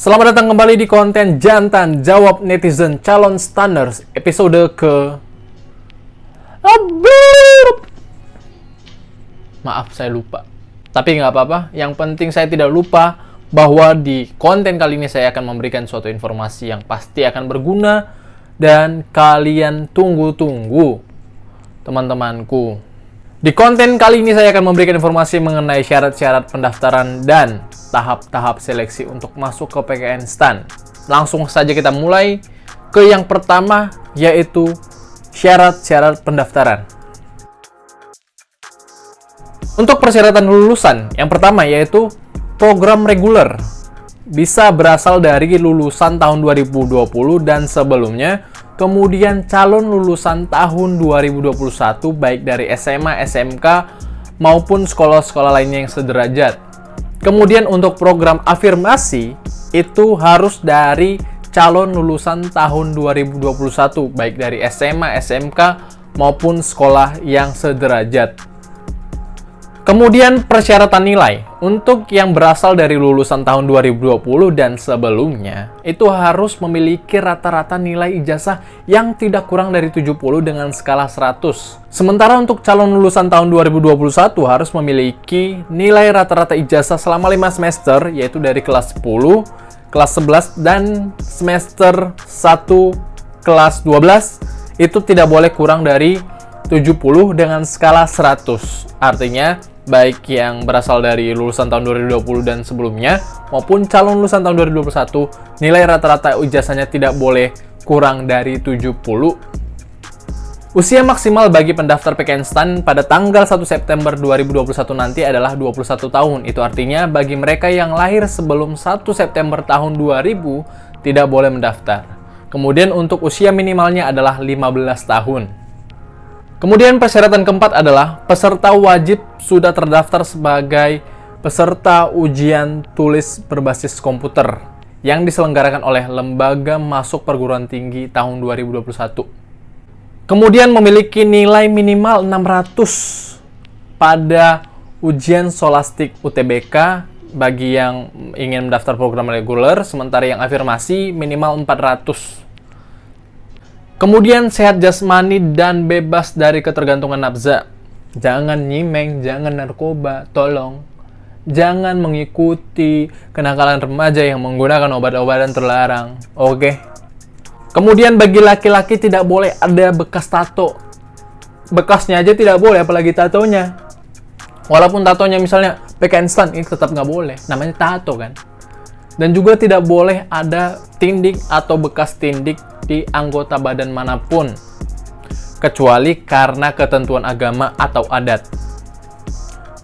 Selamat datang kembali di konten Jantan Jawab Netizen Calon Stunners episode ke... Maaf, saya lupa. Tapi nggak apa-apa, yang penting saya tidak lupa bahwa di konten kali ini saya akan memberikan suatu informasi yang pasti akan berguna dan kalian tunggu-tunggu, teman-temanku. Di konten kali ini saya akan memberikan informasi mengenai syarat-syarat pendaftaran dan tahap-tahap seleksi untuk masuk ke PKN STAN. Langsung saja kita mulai ke yang pertama, yaitu syarat-syarat pendaftaran. Untuk persyaratan lulusan, yang pertama yaitu program reguler. Bisa berasal dari lulusan tahun 2020 dan sebelumnya, kemudian calon lulusan tahun 2021 baik dari SMA, SMK, maupun sekolah-sekolah lainnya yang sederajat. Kemudian untuk program afirmasi, itu harus dari calon lulusan tahun 2021 baik dari SMA, SMK, maupun sekolah yang sederajat. Kemudian persyaratan nilai, untuk yang berasal dari lulusan tahun 2020 dan sebelumnya, itu harus memiliki rata-rata nilai ijazah yang tidak kurang dari 70 dengan skala 100. Sementara untuk calon lulusan tahun 2021 harus memiliki nilai rata-rata ijazah selama 5 semester, yaitu dari kelas 10, kelas 11, dan semester 1 kelas 12, itu tidak boleh kurang dari 70 dengan skala 100. Artinya, baik yang berasal dari lulusan tahun 2020 dan sebelumnya, maupun calon lulusan tahun 2021, nilai rata-rata ijazahnya tidak boleh kurang dari 70. Usia maksimal bagi pendaftar PKN STAN pada tanggal 1 September 2021 nanti adalah 21 tahun. Itu artinya bagi mereka yang lahir sebelum 1 September tahun 2000 tidak boleh mendaftar. Kemudian untuk usia minimalnya adalah 15 tahun. Kemudian persyaratan keempat adalah peserta wajib sudah terdaftar sebagai peserta ujian tulis berbasis komputer yang diselenggarakan oleh Lembaga Masuk Perguruan Tinggi tahun 2021. Kemudian memiliki nilai minimal 600 pada ujian Scholastic UTBK bagi yang ingin mendaftar program reguler, sementara yang afirmasi minimal 400. Kemudian sehat jasmani dan bebas dari ketergantungan nafza. Jangan nyimeng, jangan narkoba, tolong. Jangan mengikuti kenakalan remaja yang menggunakan obat-obatan terlarang. Oke. Kemudian bagi laki-laki tidak boleh ada bekas tato. Bekasnya aja tidak boleh, apalagi tatonya. Walaupun tatonya misalnya PKN STAN, ini tetap nggak boleh. Namanya tato kan. Dan juga tidak boleh ada tindik atau bekas tindik di anggota badan manapun, kecuali karena ketentuan agama atau adat.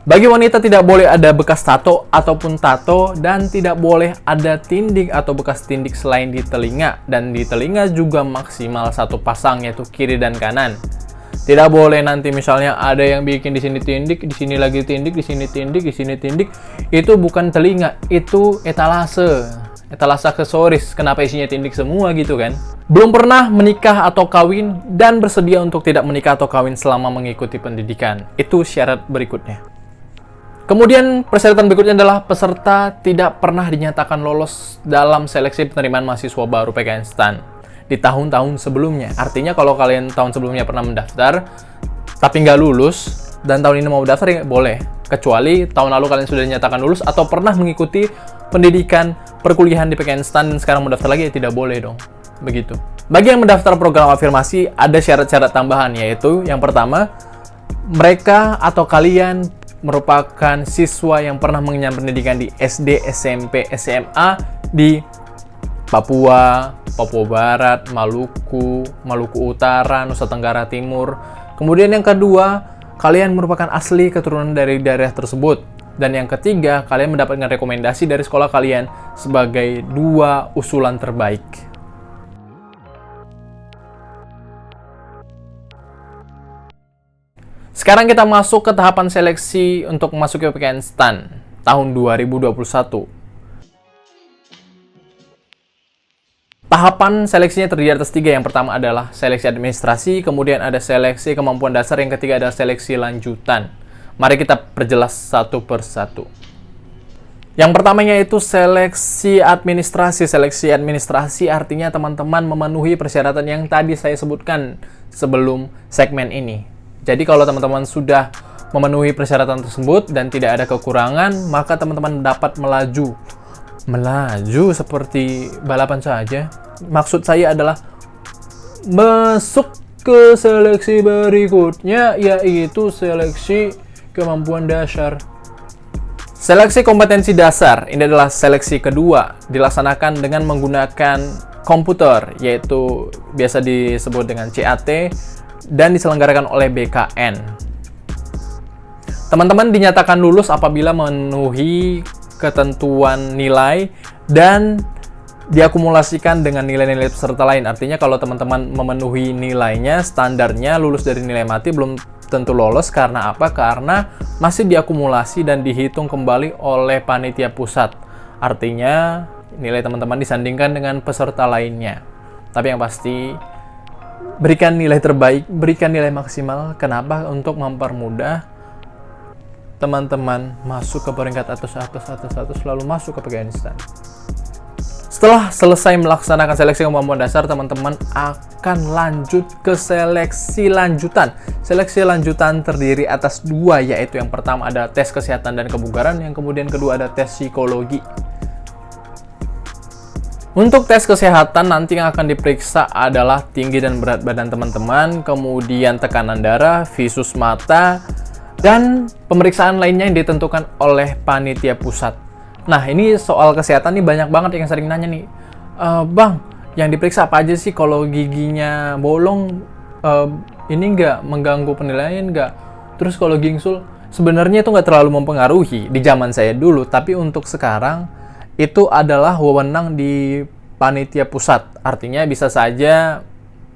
Bagi wanita tidak boleh ada bekas tato ataupun tato, dan tidak boleh ada tindik atau bekas tindik selain di telinga, dan di telinga juga maksimal 1 pasang, yaitu kiri dan kanan. Tidak boleh nanti misalnya ada yang bikin di sini tindik, di sini lagi tindik, di sini tindik, di sini tindik. Itu bukan telinga, itu etalase. Etalase aksesoris. Kenapa isinya tindik semua gitu kan? Belum pernah menikah atau kawin dan bersedia untuk tidak menikah atau kawin selama mengikuti pendidikan. Itu syarat berikutnya. Kemudian persyaratan berikutnya adalah peserta tidak pernah dinyatakan lolos dalam seleksi penerimaan mahasiswa baru PKN STAN di tahun-tahun sebelumnya. Artinya kalau kalian tahun sebelumnya pernah mendaftar tapi nggak lulus dan tahun ini mau mendaftar, ya boleh, kecuali tahun lalu kalian sudah dinyatakan lulus atau pernah mengikuti pendidikan perkuliahan di PKN STAN dan sekarang mendaftar lagi, ya tidak boleh dong. Begitu. Bagi yang mendaftar program afirmasi, ada syarat-syarat tambahan, yaitu yang pertama, mereka atau kalian merupakan siswa yang pernah mengenyam pendidikan di SD, SMP, SMA di Papua, Papua Barat, Maluku, Maluku Utara, Nusa Tenggara Timur. Kemudian yang kedua, kalian merupakan asli keturunan dari daerah tersebut. Dan yang ketiga, kalian mendapatkan rekomendasi dari sekolah kalian sebagai 2 usulan terbaik. Sekarang kita masuk ke tahapan seleksi untuk masuk ke PKN STAN tahun 2021. Tahapan seleksinya terdiri atas 3. Yang pertama adalah seleksi administrasi, kemudian ada seleksi kemampuan dasar, yang ketiga adalah seleksi lanjutan. Mari kita perjelas satu persatu. Yang pertamanya itu seleksi administrasi. Seleksi administrasi artinya teman-teman memenuhi persyaratan yang tadi saya sebutkan sebelum segmen ini. Jadi kalau teman-teman sudah memenuhi persyaratan tersebut dan tidak ada kekurangan, maka teman-teman dapat melaju. Melaju seperti balapan saja. Maksud saya adalah masuk ke seleksi berikutnya, yaitu seleksi kemampuan dasar. Seleksi kompetensi dasar ini adalah seleksi kedua, dilaksanakan dengan menggunakan komputer, yaitu biasa disebut dengan CAT, dan diselenggarakan oleh BKN. Teman-teman dinyatakan lulus apabila memenuhi ketentuan nilai dan diakumulasikan dengan nilai-nilai peserta lain. Artinya kalau teman-teman memenuhi nilainya, standarnya lulus dari nilai mati, belum tentu lolos. Karena apa? Karena masih diakumulasi dan dihitung kembali oleh panitia pusat. Artinya nilai teman-teman disandingkan dengan peserta lainnya. Tapi yang pasti berikan nilai terbaik, berikan nilai maksimal. Kenapa? Untuk mempermudah teman-teman masuk ke peringkat atas lalu masuk ke pegawai instan. Setelah selesai melaksanakan seleksi kemampuan dasar, teman-teman akan lanjut ke seleksi lanjutan. Seleksi lanjutan terdiri atas dua, yaitu yang pertama ada tes kesehatan dan kebugaran, yang kemudian kedua ada tes psikologi. Untuk tes kesehatan nanti yang akan diperiksa adalah tinggi dan berat badan teman-teman, kemudian tekanan darah, visus mata, dan pemeriksaan lainnya yang ditentukan oleh panitia pusat. Nah, ini soal kesehatan nih banyak banget yang sering nanya nih, Bang, yang diperiksa apa aja sih? Kalau giginya bolong, ini nggak mengganggu penilaian nggak? Terus kalau gingsul, sebenarnya itu nggak terlalu mempengaruhi di zaman saya dulu, tapi untuk sekarang itu adalah wewenang di panitia pusat. Artinya bisa saja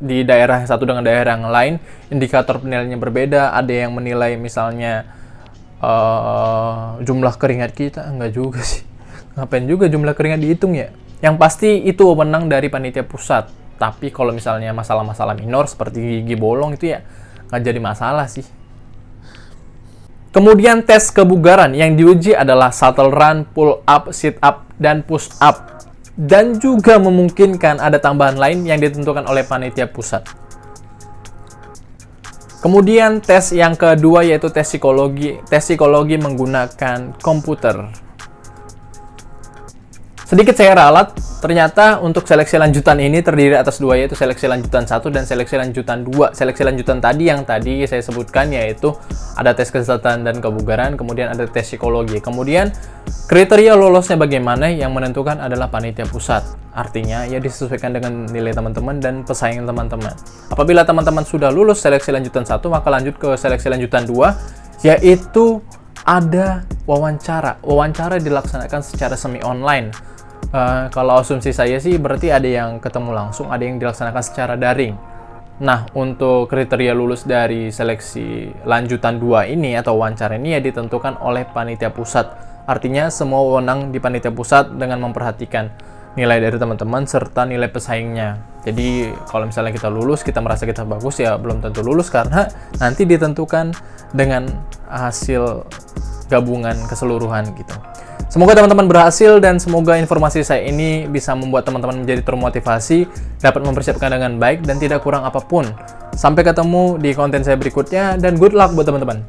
di daerah yang satu dengan daerah yang lain, indikator penilaiannya berbeda. Ada yang menilai misalnya jumlah keringat kita, enggak juga sih. Ngapain juga jumlah keringat dihitung ya? Yang pasti itu wewenang dari panitia pusat. Tapi kalau misalnya masalah-masalah minor seperti gigi bolong itu ya nggak jadi masalah sih. Kemudian tes kebugaran yang diuji adalah shuttle run, pull up, sit up, dan push up. Dan juga memungkinkan ada tambahan lain yang ditentukan oleh panitia pusat. Kemudian tes yang kedua yaitu tes psikologi. Tes psikologi menggunakan komputer. Sedikit saya ralat, ternyata untuk seleksi lanjutan ini terdiri atas dua, yaitu seleksi lanjutan 1 dan seleksi lanjutan 2. Seleksi lanjutan tadi yang tadi saya sebutkan yaitu ada tes kesehatan dan kebugaran, kemudian ada tes psikologi. Kemudian kriteria lolosnya bagaimana yang menentukan adalah panitia pusat. Artinya ya disesuaikan dengan nilai teman-teman dan pesaing teman-teman. Apabila teman-teman sudah lulus seleksi lanjutan 1, maka lanjut ke seleksi lanjutan 2, yaitu ada wawancara. Wawancara dilaksanakan secara semi online. Kalau asumsi saya sih berarti ada yang ketemu langsung, ada yang dilaksanakan secara daring. Nah, untuk kriteria lulus dari seleksi lanjutan 2 ini atau wawancara ini ya ditentukan oleh panitia pusat. Artinya semua wewenang di panitia pusat dengan memperhatikan nilai dari teman-teman serta nilai pesaingnya. Jadi kalau misalnya kita lulus, kita merasa kita bagus, ya belum tentu lulus karena nanti ditentukan dengan hasil gabungan keseluruhan gitu. Semoga teman-teman berhasil dan semoga informasi saya ini bisa membuat teman-teman menjadi termotivasi, dapat mempersiapkan dengan baik dan tidak kurang apapun. Sampai ketemu di konten saya berikutnya dan good luck buat teman-teman.